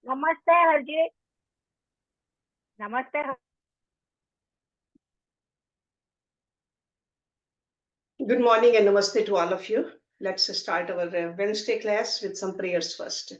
नमस्ते हरजी. नमस्ते. Good morning and namaste to all of you. Let's start our Wednesday class with some prayers first.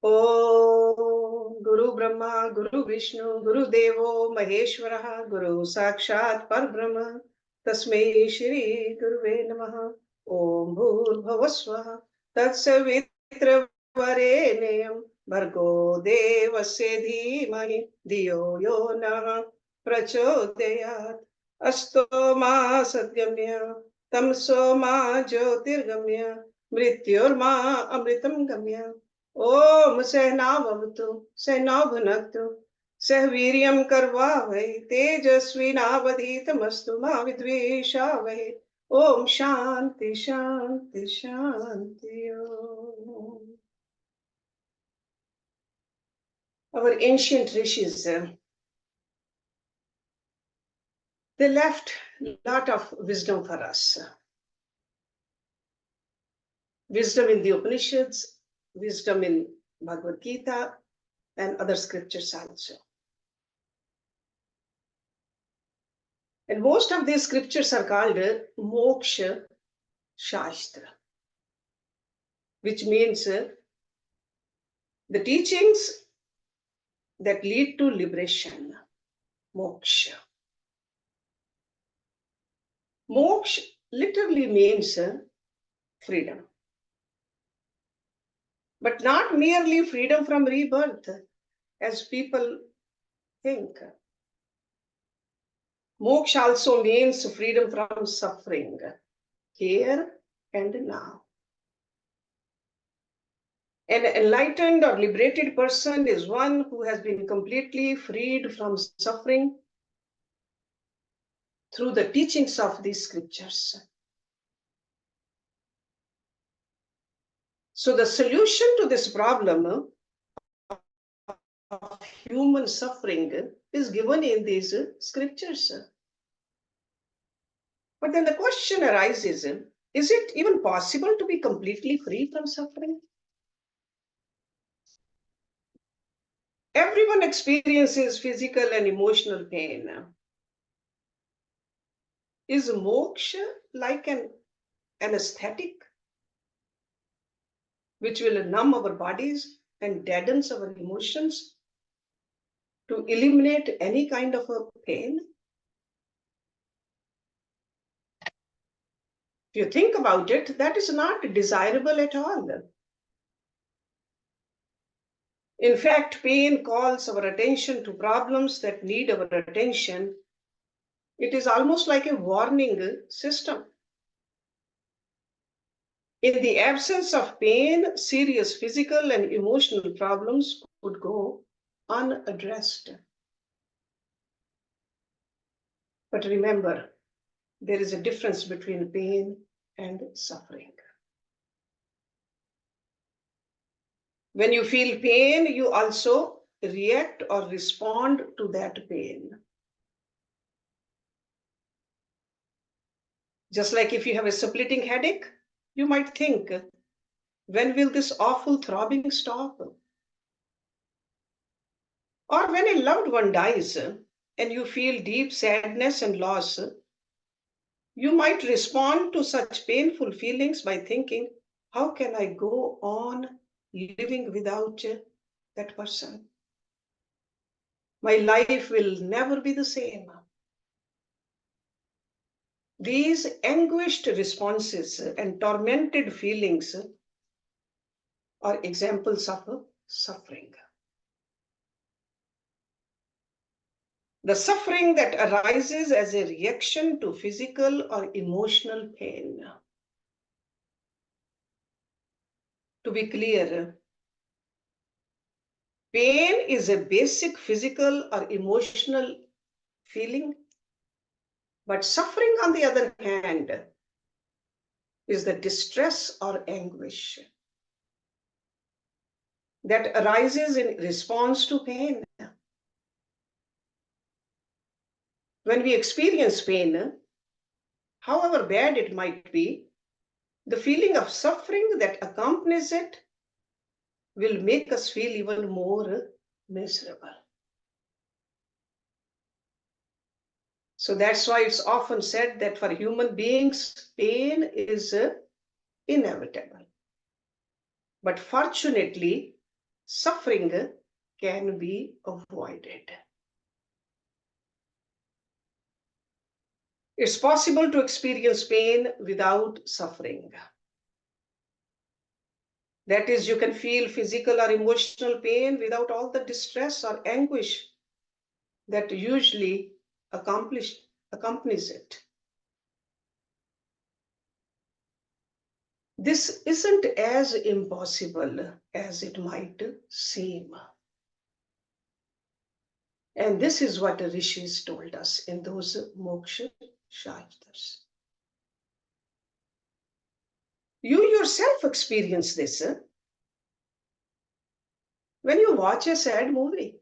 Om Guru Brahma, Guru Vishnu, Guru Devo, Maheshwara, Guru Sakshat Parbrahma, Tasmai Shri Guruve Namaha. Om Bhur Bhavaswaha, Tatsavitra Vareneyam, Bhargo Devasya Dhimahi, Diyo Yo Nah Prachodayat. Asto ma Satgamya, Tamso ma Jyotirgamya, Mrityor ma Amritam Gamya. Om Sahnavavatu, Sahnavbhunaktu, Sahviryam Karvavai, Tejasvinavadhitamastu ma Vidvishavai. Om Shanti Shanti Shanti Om. Our ancient rishis, they left a lot of wisdom for us. Wisdom in the Upanishads, wisdom in Bhagavad Gita, and other scriptures also. And most of these scriptures are called Moksha Shastra, which means the teachings that lead to liberation, moksha. Moksha literally means freedom, but not merely freedom from rebirth, as people think. Moksha also means freedom from suffering, here and now. An enlightened or liberated person is one who has been completely freed from suffering through the teachings of these scriptures. So the solution to this problem of human suffering is given in these scriptures. But then the question arises, is it even possible to be completely free from suffering? Everyone experiences physical and emotional pain. Is moksha like an anesthetic which will numb our bodies and deadens our emotions to eliminate any kind of a pain? If you think about it, that is not desirable at all. In fact, pain calls our attention to problems that need our attention. It is almost like a warning system. In the absence of pain, serious physical and emotional problems would go unaddressed. But remember, there is a difference between pain and suffering. When you feel pain, you also react or respond to that pain. Just like if you have a splitting headache, you might think, when will this awful throbbing stop? Or when a loved one dies and you feel deep sadness and loss, you might respond to such painful feelings by thinking, how can I go on living without that person? My life will never be the same. These anguished responses and tormented feelings are examples of suffering. The suffering that arises as a reaction to physical or emotional pain. To be clear, pain is a basic physical or emotional feeling, but suffering, on the other hand, is the distress or anguish that arises in response to pain. When we experience pain, however bad it might be, the feeling of suffering that accompanies it will make us feel even more miserable. So that's why it's often said that for human beings, pain is inevitable. But fortunately, suffering can be avoided. It's possible to experience pain without suffering. That is, you can feel physical or emotional pain without all the distress or anguish that usually accompanies it. This isn't as impossible as it might seem. And this is what the rishis told us in those moksha shastras. You yourself experience this when you watch a sad movie.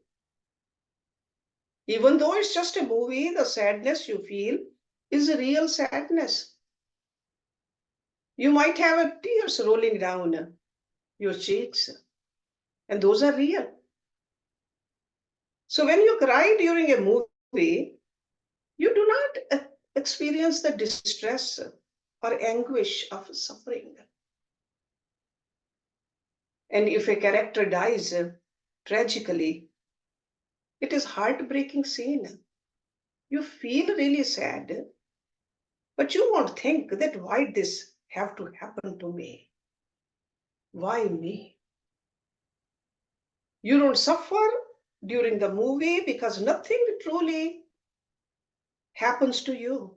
Even though it's just a movie, the sadness you feel is a real sadness. You might have tears rolling down your cheeks, and those are real. So when you cry during a movie, you do not experience the distress or anguish of suffering. And if a character dies tragically, it is heartbreaking scene. You feel really sad, but you won't think that why this have to happen to me? Why me? You don't suffer during the movie because nothing truly happens to you.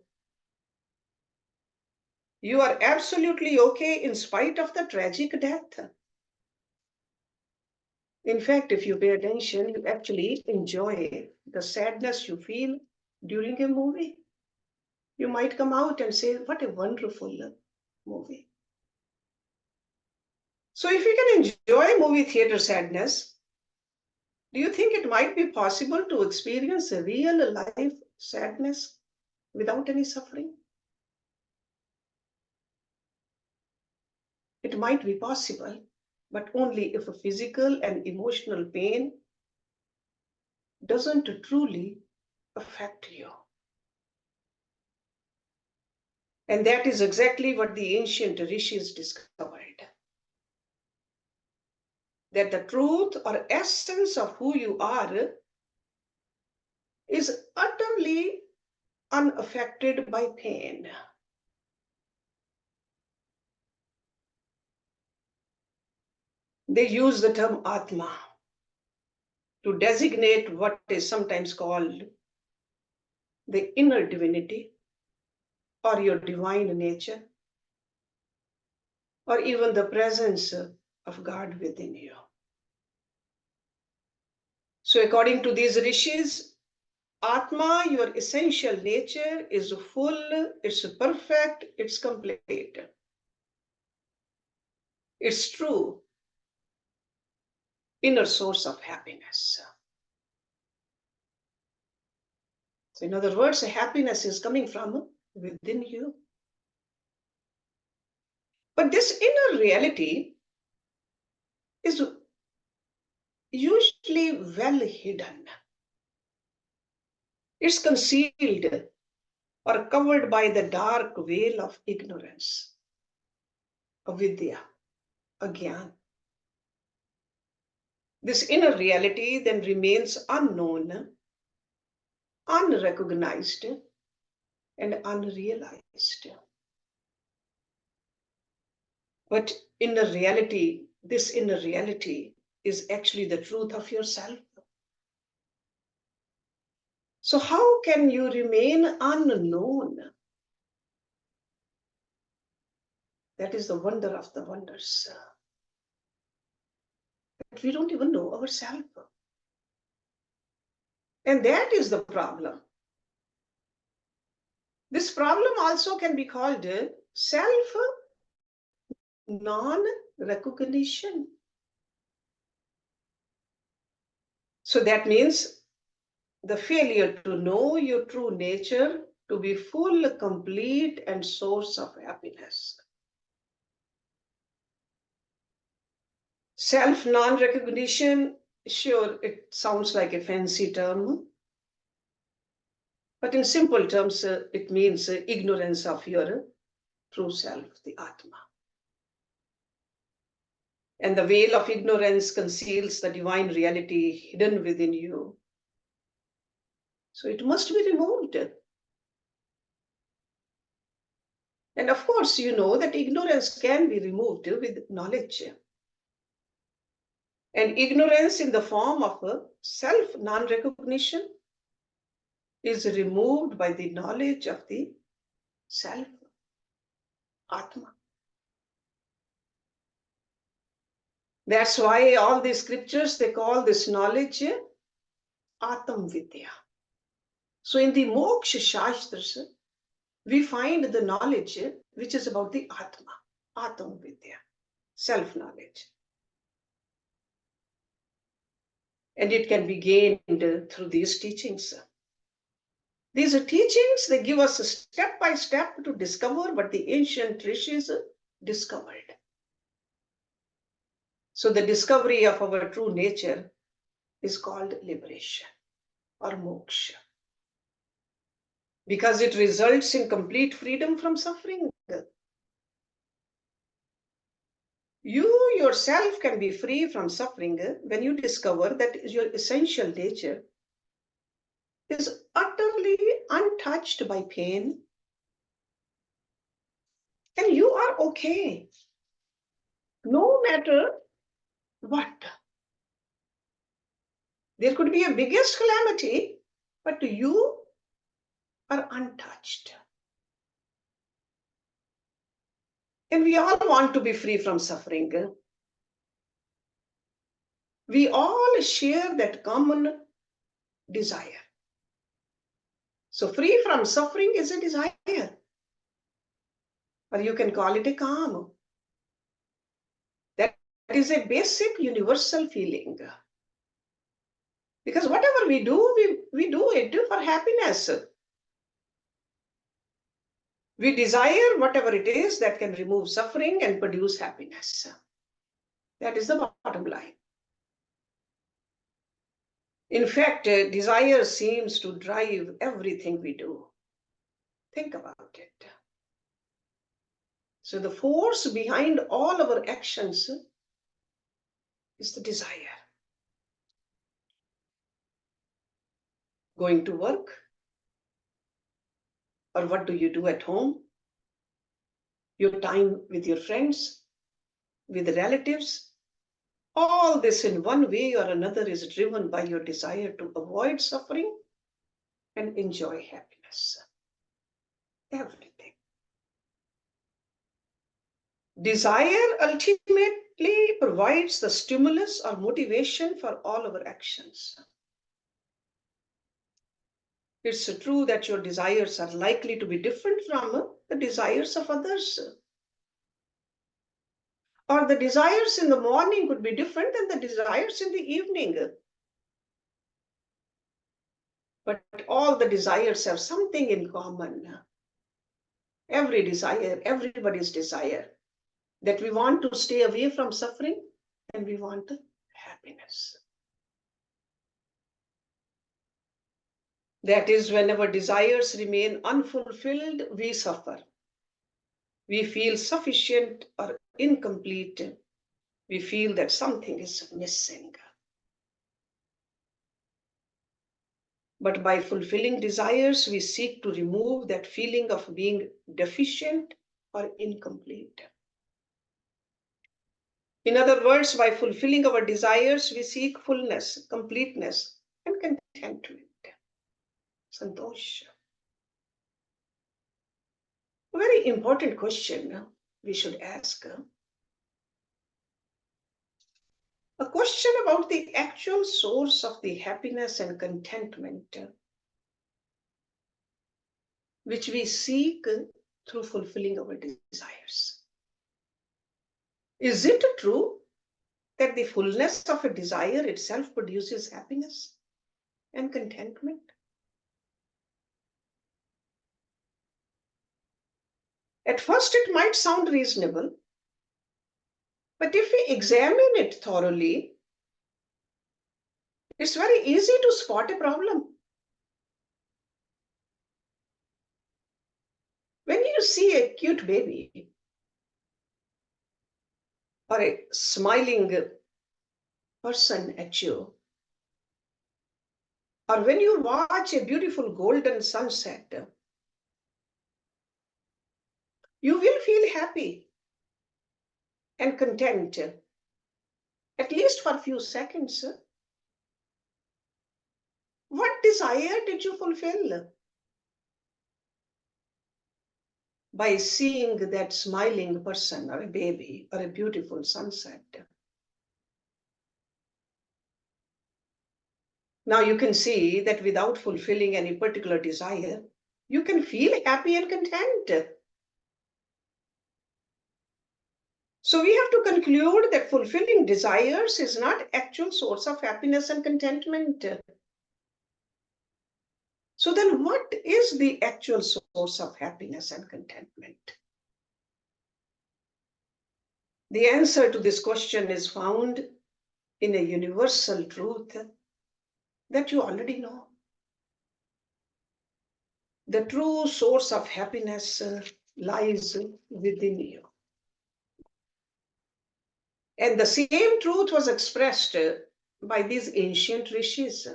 You are absolutely okay in spite of the tragic death. In fact, if you pay attention, you actually enjoy the sadness you feel during a movie. You might come out and say, what a wonderful movie. So if you can enjoy movie theater sadness, do you think it might be possible to experience a real life sadness without any suffering? It might be possible, but only if a physical and emotional pain doesn't truly affect you. And that is exactly what the ancient rishis discovered. That the truth or essence of who you are is utterly unaffected by pain. They use the term Atma to designate what is sometimes called the inner divinity or your divine nature or even the presence of God within you. So according to these rishis, Atma, your essential nature, is full, it's perfect, it's complete. It's true inner source of happiness. So in other words, happiness is coming from within you. But this inner reality is usually well hidden. It's concealed or covered by the dark veil of ignorance, avidya, agyan. This inner reality then remains unknown, unrecognized, and unrealized. But this inner reality is actually the truth of yourself. So how can you remain unknown? That is the wonder of the wonders. That we don't even know ourselves. And that is the problem. This problem also can be called self non-recognition. So that means the failure to know your true nature to be full, complete, and source of happiness. Self non-recognition, sure, it sounds like a fancy term, but in simple terms, it means ignorance of your true self, the Atma. And the veil of ignorance conceals the divine reality hidden within you. So it must be removed. And of course, you know that ignorance can be removed with knowledge. And ignorance in the form of a self non recognition is removed by the knowledge of the self, Atma. That's why all the scriptures, they call this knowledge Atam Vidya. So in the Moksha Shastras, we find the knowledge which is about the Atma, Atam Vidya, self-knowledge. And it can be gained through these teachings. These teachings, they give us a step by step to discover what the ancient rishis discovered. So the discovery of our true nature is called liberation or moksha, because it results in complete freedom from suffering. You yourself can be free from suffering when you discover that your essential nature is utterly untouched by pain, and you are okay no matter what. There could be a biggest calamity, but you are untouched. And we all want to be free from suffering. We all share that common desire. So free from suffering is a desire, or you can call it a calm. That is a basic universal feeling. Because whatever we do, we do it for happiness. We desire whatever it is that can remove suffering and produce happiness. That is the bottom line. In fact, desire seems to drive everything we do. Think about it. So the force behind all our actions is the desire. Going to work, or what do you do at home? Your time with your friends, with relatives, all this in one way or another is driven by your desire to avoid suffering and enjoy happiness. Everything. Desire ultimately provides the stimulus or motivation for all our actions. It's true that your desires are likely to be different from the desires of others. Or the desires in the morning could be different than the desires in the evening. But all the desires have something in common. Every desire, everybody's desire, that we want to stay away from suffering and we want happiness. That is, when our desires remain unfulfilled, we suffer. We feel sufficient or incomplete. We feel that something is missing. But by fulfilling desires, we seek to remove that feeling of being deficient or incomplete. In other words, by fulfilling our desires, we seek fullness, completeness, and contentment. Santosha. A very important question we should ask. A question about the actual source of the happiness and contentment which we seek through fulfilling our desires. Is it true that the fullness of a desire itself produces happiness and contentment? At first, it might sound reasonable, But if we examine it thoroughly, it's very easy to spot a problem. When you see a cute baby or a smiling person at you, or when you watch a beautiful golden sunset, you will feel happy and content, at least for a few seconds. What desire did you fulfill by seeing that smiling person or a baby or a beautiful sunset? Now you can see that without fulfilling any particular desire, you can feel happy and content. So we have to conclude that fulfilling desires is not actual source of happiness and contentment. So then what is the actual source of happiness and contentment? The answer to this question is found in a universal truth that you already know. The true source of happiness lies within you. And the same truth was expressed by these ancient rishis.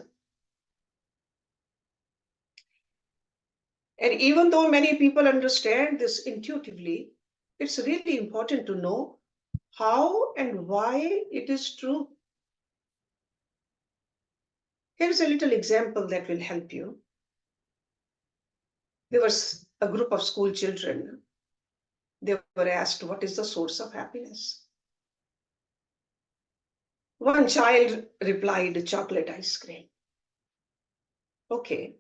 And even though many people understand this intuitively, it's really important to know how and why it is true. Here's a little example that will help you. There was a group of school children. They were asked, what is the source of happiness? One child replied, chocolate ice cream. Okay,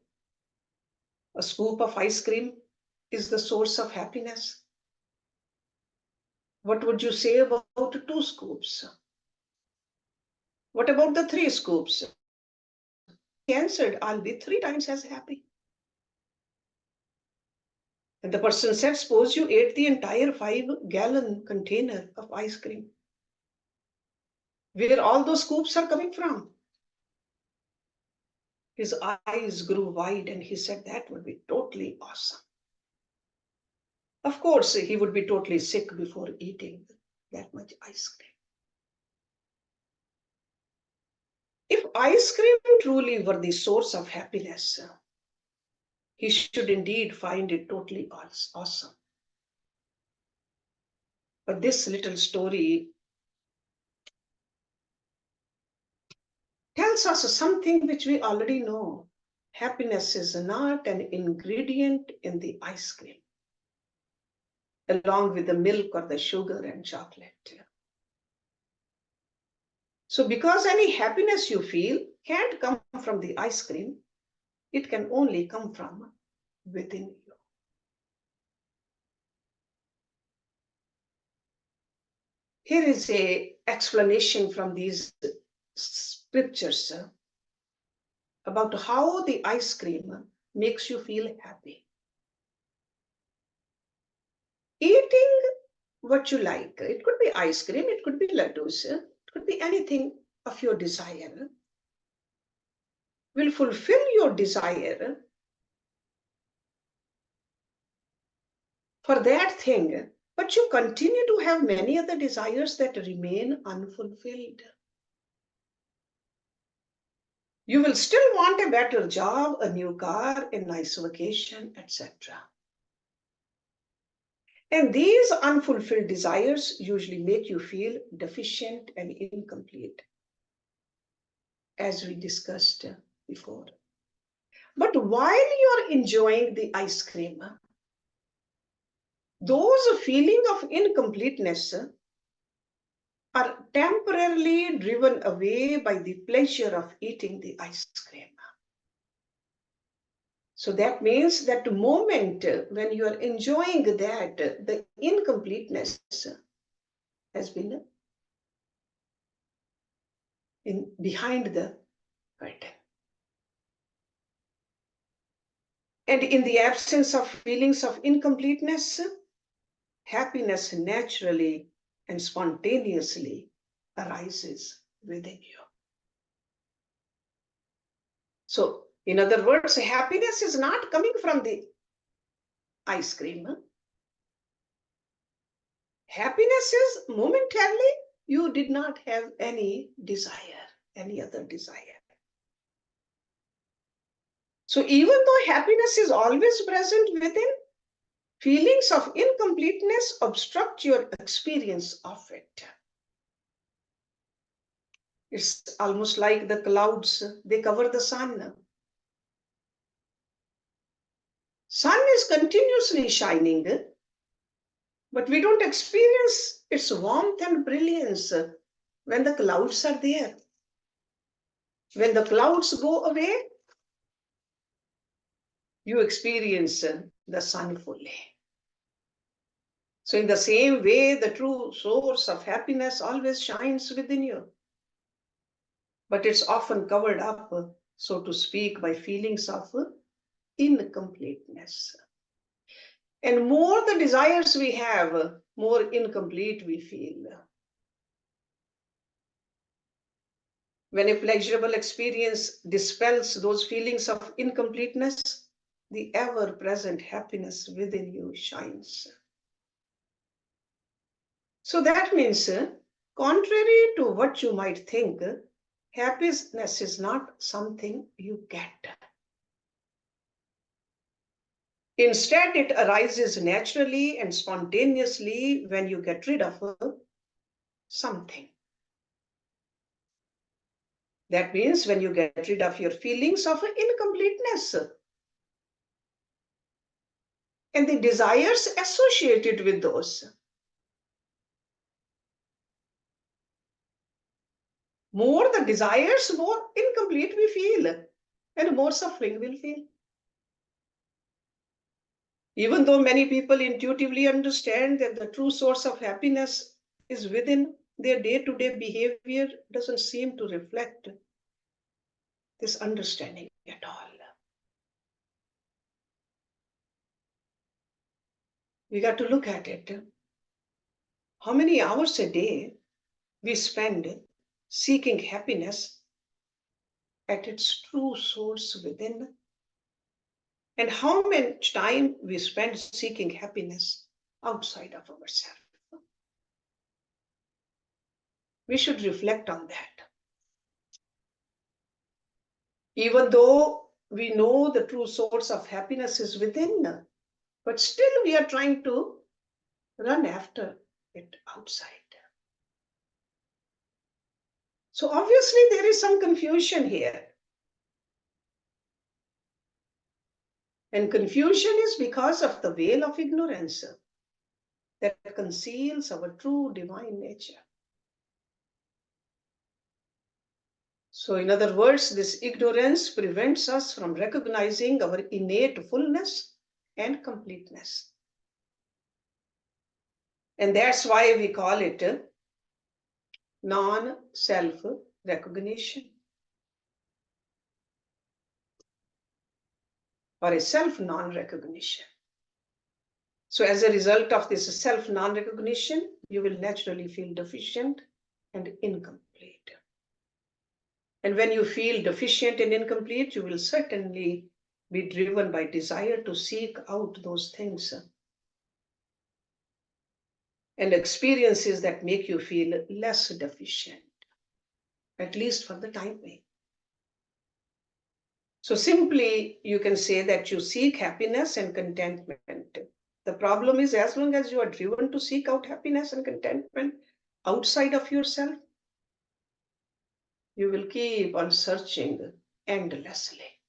a scoop of ice cream is the source of happiness. What would you say about 2 scoops? What about the 3 scoops? He answered, I'll be 3 times as happy. And the person said, suppose you ate the entire 5-gallon container of ice cream. Where all those scoops are coming from? His eyes grew wide and he said, that would be totally awesome. Of course, he would be totally sick before eating that much ice cream. If ice cream truly were the source of happiness, he should indeed find it totally awesome. But this little story tells us something which we already know. Happiness is not an ingredient in the ice cream, along with the milk or the sugar and chocolate. So because any happiness you feel can't come from the ice cream, it can only come from within you. Here is an explanation from these scriptures about how the ice cream makes you feel happy. Eating what you like, it could be ice cream, it could be laddus, it could be anything of your desire, will fulfill your desire for that thing, but you continue to have many other desires that remain unfulfilled. You will still want a better job, a new car, a nice vacation, etc. And these unfulfilled desires usually make you feel deficient and incomplete, as we discussed before. But while you're enjoying the ice cream, those feelings of incompleteness are temporarily driven away by the pleasure of eating the ice cream. So that means that the moment when you are enjoying that, the incompleteness has been behind the curtain. And in the absence of feelings of incompleteness, happiness naturally and spontaneously arises within you. So, in other words, happiness is not coming from the ice cream. Happiness is momentarily you did not have any desire, any other desire. So even though happiness is always present within, feelings of incompleteness obstruct your experience of it. It's almost like the clouds, they cover the sun. Sun is continuously shining, but we don't experience its warmth and brilliance when the clouds are there. When the clouds go away, you experience the sun fully. So in the same way, the true source of happiness always shines within you. But it's often covered up, so to speak, by feelings of incompleteness. And more the desires we have, more incomplete we feel. When a pleasurable experience dispels those feelings of incompleteness, the ever-present happiness within you shines. So that means, contrary to what you might think, happiness is not something you get. Instead, it arises naturally and spontaneously when you get rid of something. That means when you get rid of your feelings of incompleteness and the desires associated with those. More the desires, more incomplete we feel, and more suffering we'll feel. Even though many people intuitively understand that the true source of happiness is within, their day-to-day behavior doesn't seem to reflect this understanding at all. We got to look at it. How many hours a day we spend seeking happiness at its true source within, and how much time we spend seeking happiness outside of ourselves. We should reflect on that. Even though we know the true source of happiness is within, but still we are trying to run after it outside. So obviously there is some confusion here. And confusion is because of the veil of ignorance that conceals our true divine nature. So in other words, this ignorance prevents us from recognizing our innate fullness and completeness. And that's why we call it non-self recognition, or a self non-recognition. So as a result of this self non-recognition, you will naturally feel deficient and incomplete. And when you feel deficient and incomplete, you will certainly be driven by desire to seek out those things and experiences that make you feel less deficient, at least for the time being. So simply, you can say that you seek happiness and contentment. The problem is, as long as you are driven to seek out happiness and contentment outside of yourself, you will keep on searching endlessly.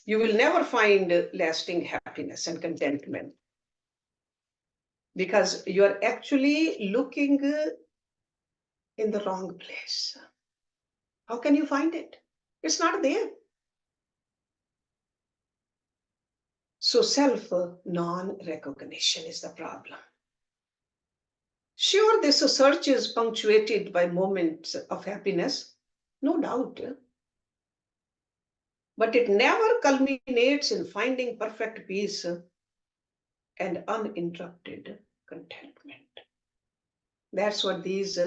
You will never find lasting happiness and contentment because you are actually looking in the wrong place. How can you find it? It's not there. So self non-recognition is the problem. Sure, this search is punctuated by moments of happiness, no doubt, but it never culminates in finding perfect peace and uninterrupted contentment. That's what these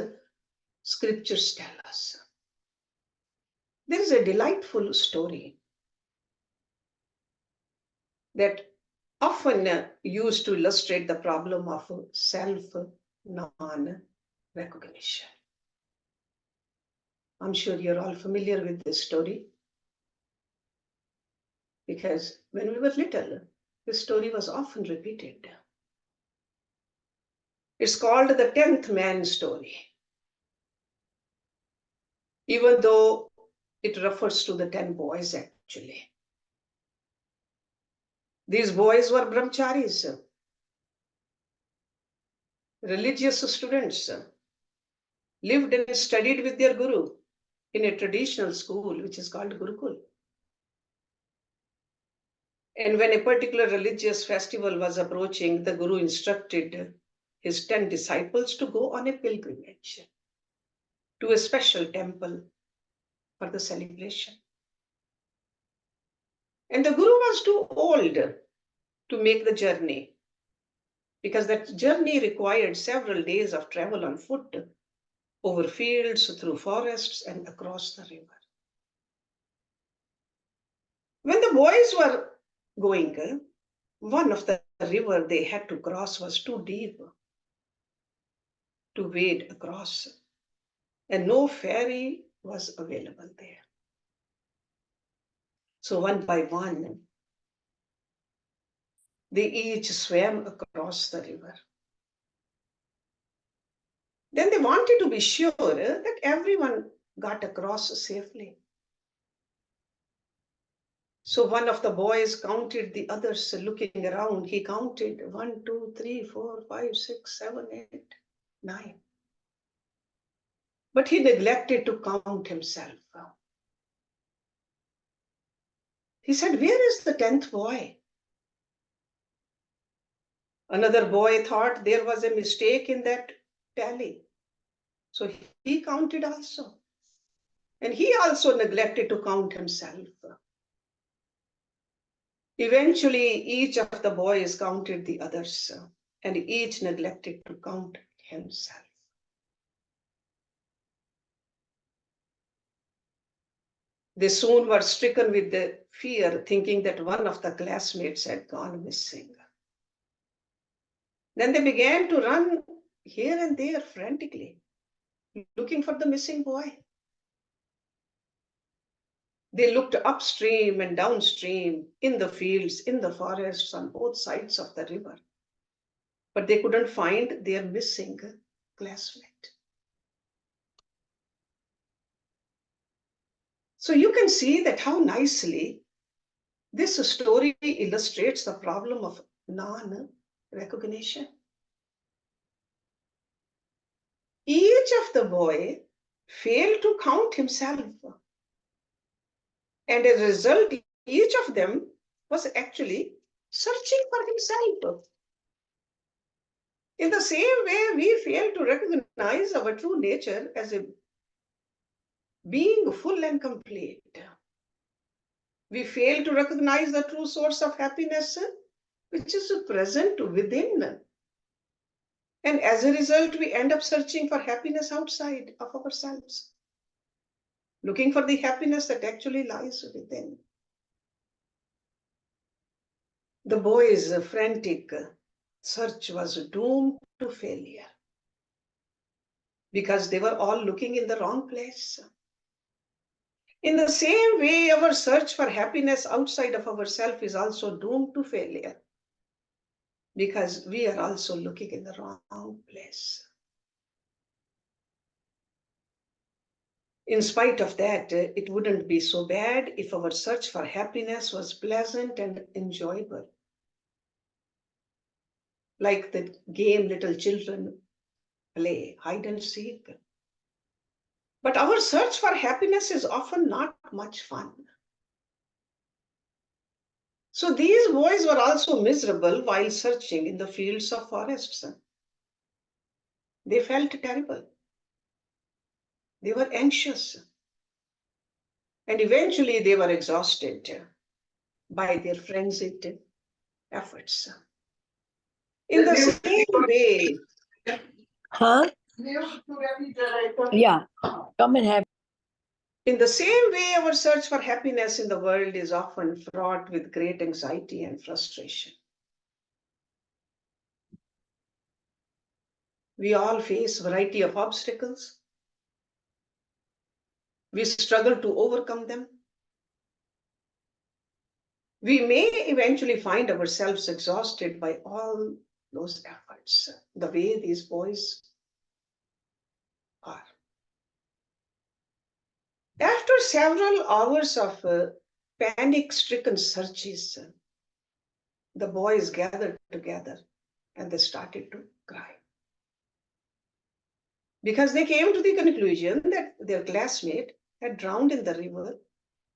scriptures tell us. There is a delightful story that often used to illustrate the problem of self-non-recognition. I'm sure you're all familiar with this story because when we were little, this story was often repeated. It's called the 10th man story, even though it refers to the 10 boys actually. These boys were brahmacharis, religious students, lived and studied with their guru in a traditional school which is called Gurukul. And when a particular religious festival was approaching, the guru instructed his 10 disciples to go on a pilgrimage to a special temple for the celebration. And the guru was too old to make the journey because that journey required several days of travel on foot over fields, through forests, and across the river. When the boys were going, one of the river they had to cross was too deep to wade across, and no ferry was available there. So one by one, they each swam across the river. Then they wanted to be sure that everyone got across safely. So one of the boys counted the others looking around. He counted 1, 2, 3, 4, 5, 6, 7, 8, 9. But he neglected to count himself. He said, "Where is the 10th boy?" Another boy thought there was a mistake in that tally. So he counted also. And he also neglected to count himself. Eventually, each of the boys counted the others, and each neglected to count himself. They soon were stricken with the fear, thinking that one of the classmates had gone missing. Then they began to run here and there frantically, looking for the missing boy. They looked upstream and downstream, in the fields, in the forests, on both sides of the river. But they couldn't find their missing classmate. So you can see that how nicely this story illustrates the problem of non-recognition. Each of the boy failed to count himself. And as a result, each of them was actually searching for himself. In the same way, we fail to recognize our true nature as a being full and complete. We fail to recognize the true source of happiness, which is present within. And as a result, we end up searching for happiness outside of ourselves, looking for the happiness that actually lies within. The boys' frantic search was doomed to failure because they were all looking in the wrong place. In the same way, our search for happiness outside of ourselves is also doomed to failure because we are also looking in the wrong place. In spite of that, it wouldn't be so bad if our search for happiness was pleasant and enjoyable, like the game little children play, hide and seek. But our search for happiness is often not much fun. So these boys were also miserable while searching in the fields of forests. They felt terrible. They were anxious. And eventually they were exhausted by their frenzied efforts. In the same way, Huh? Yeah, come and have. In the same way, our search for happiness in the world is often fraught with great anxiety and frustration. We all face a variety of obstacles. We struggle to overcome them. We may eventually find ourselves exhausted by all those efforts, the way these boys are. After several hours of panic-stricken searches, the boys gathered together and they started to cry. Because they came to the conclusion that their classmate had drowned in the river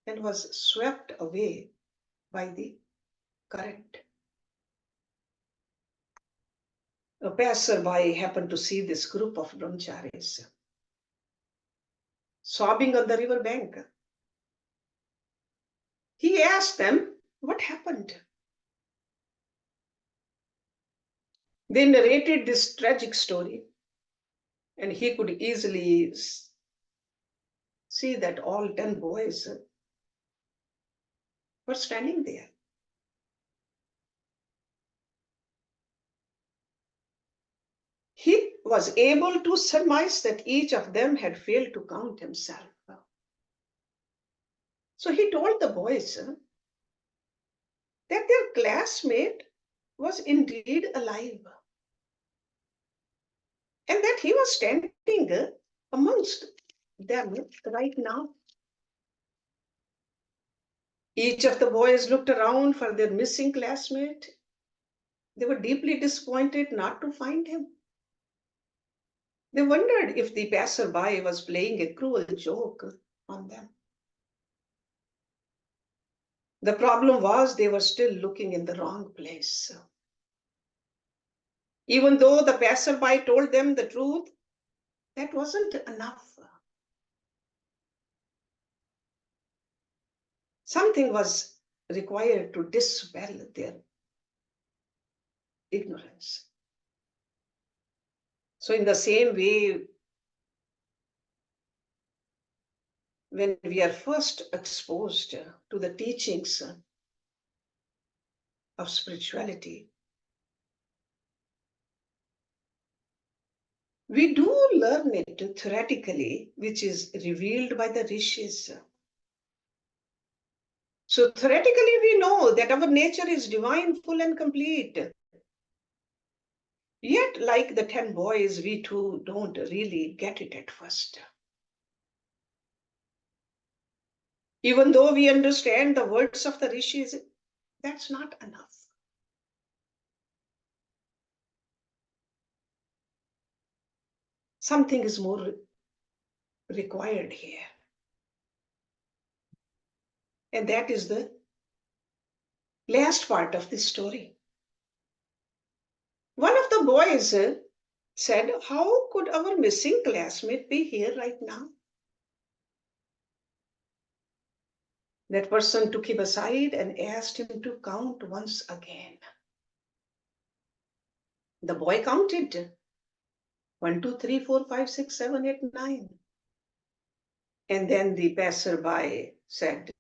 and was swept away by the current. A passerby happened to see this group of brahmacharis sobbing on the river bank. He asked them, "What happened?" They narrated this tragic story, and he could easily see that all 10 boys were standing there. He was able to surmise that each of them had failed to count himself. So he told the boys that their classmate was indeed alive and that he was standing amongst them right now. Each of the boys looked around for their missing classmate. They were deeply disappointed not to find him. They wondered if the passerby was playing a cruel joke on them. The problem was they were still looking in the wrong place. Even though the passerby told them the truth, that wasn't enough. Something was required to dispel their ignorance. So, in the same way, when we are first exposed to the teachings of spirituality, we do learn it theoretically, which is revealed by the rishis. So theoretically, we know that our nature is divine, full and complete. Yet, like the 10 boys, we too don't really get it at first. Even though we understand the words of the rishis, that's not enough. Something is more required here. And that is the last part of this story. One of the boys said, "How could our missing classmate be here right now?" That person took him aside and asked him to count once again. The boy counted 1, 2, 3, 4, 5, 6, 7, 8, 9. And then the passerby said,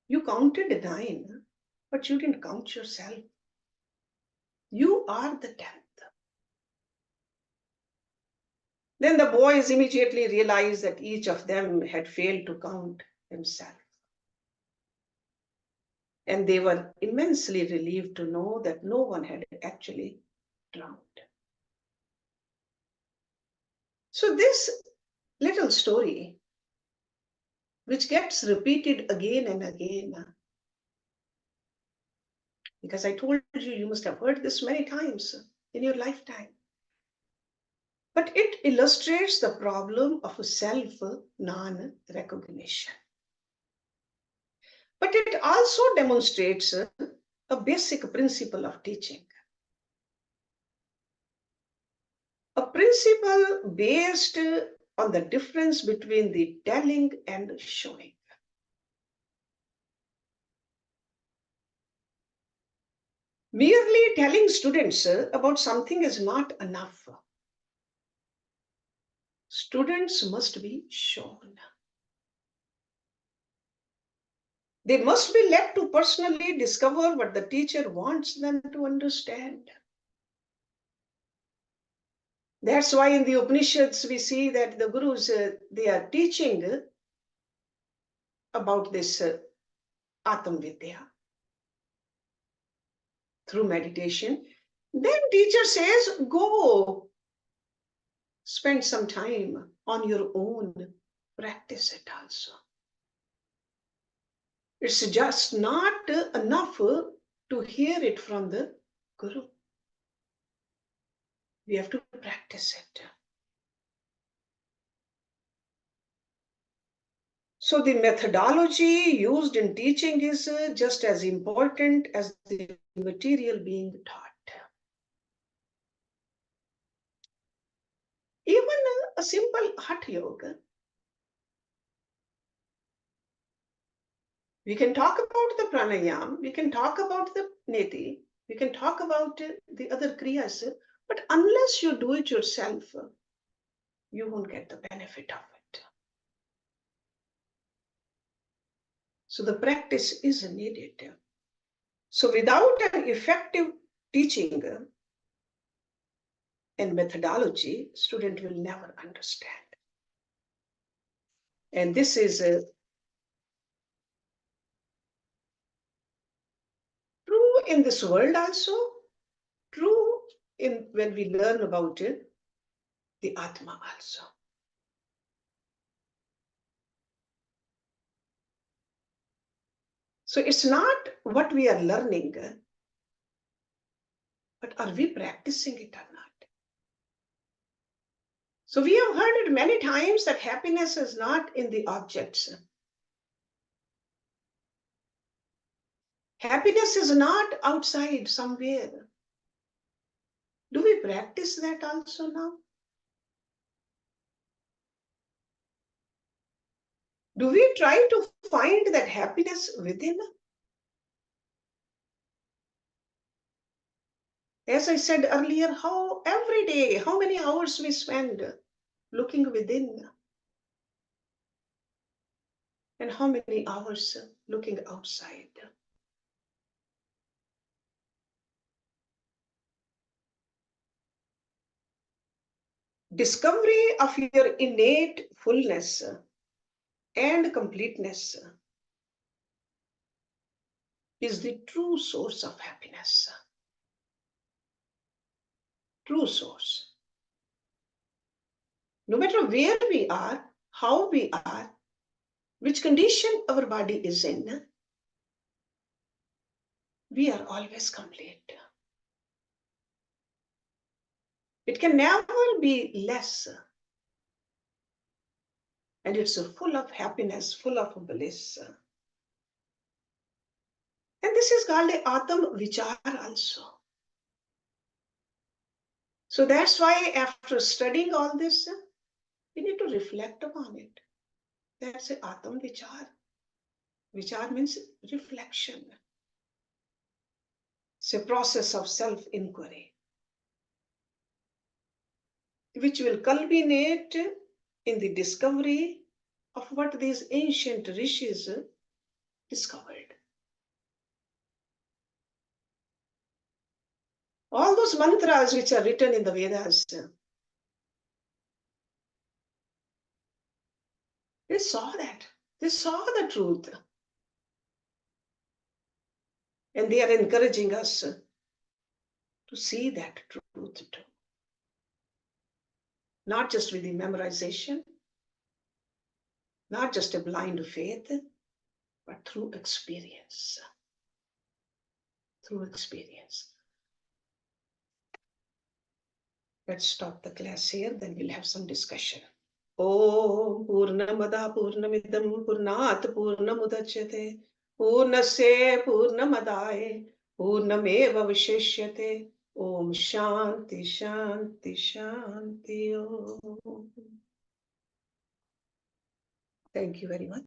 "You counted 9, but you didn't count yourself. You are the 10th. Then the boys immediately realized that each of them had failed to count himself. And they were immensely relieved to know that no one had actually drowned. So this little story, which gets repeated again and again, because I told you, you must have heard this many times in your lifetime. But it illustrates the problem of self non-recognition. But it also demonstrates a basic principle of teaching. A principle based on the difference between the telling and showing. Merely telling students about something is not enough. students must be shown. They must be led to personally discover what the teacher wants them to understand. That's why in the Upanishads we see that the gurus, they are teaching about this Atam Vidya through meditation. Then teacher says, go spend some time on your own, practice it also. It's just not enough to hear it from the guru. We have to practice it. So the methodology used in teaching is just as important as the material being taught. Even a simple Hatha Yoga. We can talk about the pranayam, we can talk about the neti, we can talk about the other kriyas, but unless you do it yourself, you won't get the benefit of it. So the practice is needed. So without an effective teaching and methodology, student will never understand. And this is true in this world also, true in when we learn about it, the Atma also. So it's not what we are learning, but are we practicing it or not? So we have heard it many times that happiness is not in the objects. Happiness is not outside somewhere. Do we practice that also now? Do we try to find that happiness within? As I said earlier, how every day, how many hours we spend looking within, and how many hours looking outside. Discovery of your innate fullness and completeness is the true source of happiness. True source. No matter where we are, how we are, which condition our body is in, we are always complete. It can never be less. And it's full of happiness, full of bliss. And this is called a Atam Vichar also. So that's why after studying all this, we need to reflect upon it. That's a Atam Vichar. Vichar means reflection. It's a process of self-inquiry, which will culminate in the discovery of what these ancient rishis discovered. All those mantras which are written in the Vedas, they saw that. They saw the truth. And they are encouraging us to see that truth too. Not just with the memorization, not just a blind faith, but through experience. Through experience. Let's stop the class here, then we'll have some discussion. Om Purnamada Purnamidam Purnat Purnamudachyate Purnasya Purnamadaye Purnameva Vishishyate Om Shanti Shanti Shanti Om. Thank you very much.